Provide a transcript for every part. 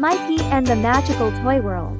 Mikey and the Magical Toy World.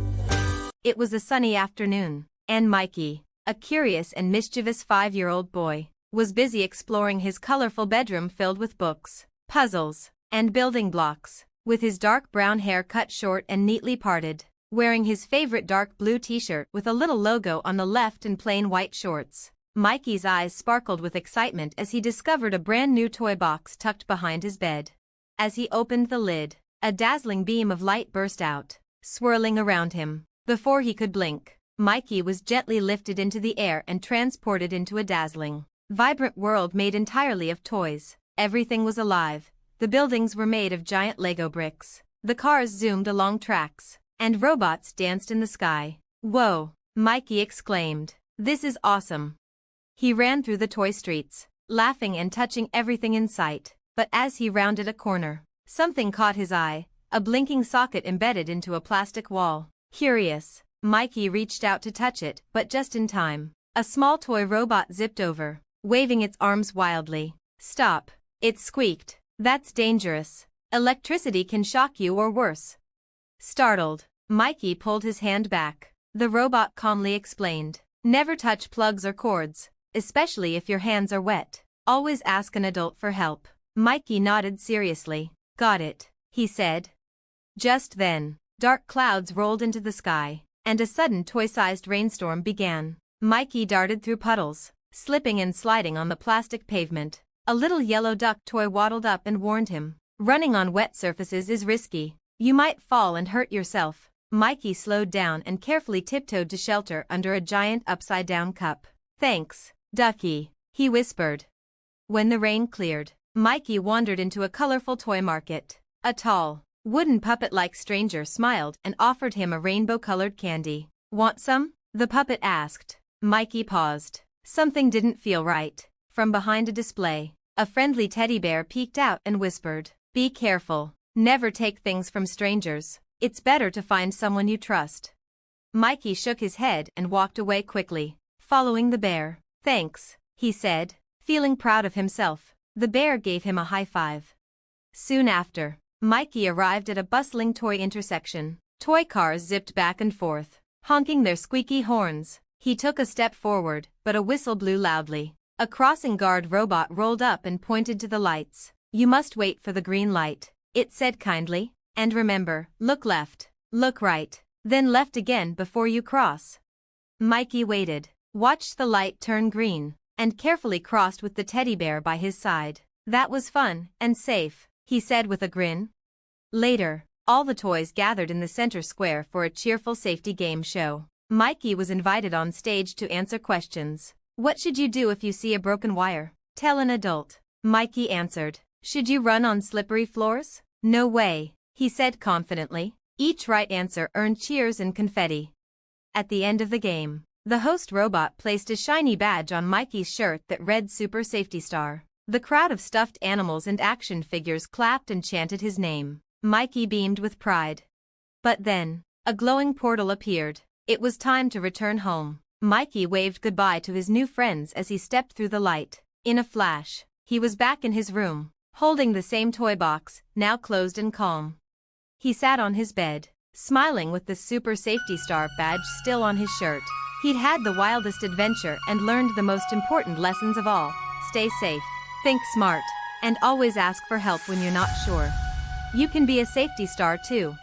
It was a sunny afternoon, and Mikey, a curious and mischievous 5-year-old boy, was busy exploring his colorful bedroom filled with books, puzzles, and building blocks. With his dark brown hair cut short and neatly parted, wearing his favorite dark blue t-shirt with a little logo on the left and plain white shorts, Mikey's eyes sparkled with excitement as he discovered a brand new toy box tucked behind his bed. As he opened the lid, a dazzling beam of light burst out, swirling around him. Before he could blink, Mikey was gently lifted into the air and transported into a dazzling, vibrant world made entirely of toys. Everything was alive. The buildings were made of giant Lego bricks. The cars zoomed along tracks, and robots danced in the sky. "Whoa!" Mikey exclaimed. "This is awesome." He ran through the toy streets, laughing and touching everything in sight. But as he rounded a corner, something caught his eye, a blinking socket embedded into a plastic wall. Curious, Mikey reached out to touch it, but just in time. A small toy robot zipped over, waving its arms wildly. "Stop!" It squeaked. "That's dangerous. Electricity can shock you or worse." Startled, Mikey pulled his hand back. The robot calmly explained, "Never touch plugs or cords, especially if your hands are wet. Always ask an adult for help." Mikey nodded seriously. "Got it," he said. Just then, dark clouds rolled into the sky, and a sudden toy-sized rainstorm began. Mikey darted through puddles, slipping and sliding on the plastic pavement. A little yellow duck toy waddled up and warned him, "Running on wet surfaces is risky. You might fall and hurt yourself." Mikey slowed down and carefully tiptoed to shelter under a giant upside-down cup. "Thanks, Ducky," he whispered. When the rain cleared, Mikey wandered into a colorful toy market. A tall, wooden puppet-like stranger smiled and offered him a rainbow-colored candy. "Want some?" the puppet asked. Mikey paused. Something didn't feel right. From behind a display, a friendly teddy bear peeked out and whispered, "Be careful. Never take things from strangers. It's better to find someone you trust." Mikey shook his head and walked away quickly, following the bear. "Thanks," he said, feeling proud of himself. The bear gave him a high five. Soon after, Mikey arrived at a bustling toy intersection. Toy cars zipped back and forth, honking their squeaky horns. He took a step forward, but a whistle blew loudly. A crossing guard robot rolled up and pointed to the lights. "You must wait for the green light," it said kindly. "And remember, look left, look right, then left again before you cross." Mikey waited, watched the light turn green, and carefully crossed with the teddy bear by his side. "That was fun and safe," he said with a grin. Later, all the toys gathered in the center square for a cheerful safety game show. Mikey was invited on stage to answer questions. "What should you do if you see a broken wire? Tell an adult." Mikey answered. "Should you run on slippery floors? No way," he said confidently. Each right answer earned cheers and confetti. At the end of the game, the host robot placed a shiny badge on Mikey's shirt that read Super Safety Star. The crowd of stuffed animals and action figures clapped and chanted his name. Mikey beamed with pride. But then, a glowing portal appeared. It was time to return home. Mikey waved goodbye to his new friends as he stepped through the light. In a flash, he was back in his room, holding the same toy box, now closed and calm. He sat on his bed, smiling with the Super Safety Star badge still on his shirt. He'd had the wildest adventure and learned the most important lessons of all. Stay safe, think smart, and always ask for help when you're not sure. You can be a safety star too.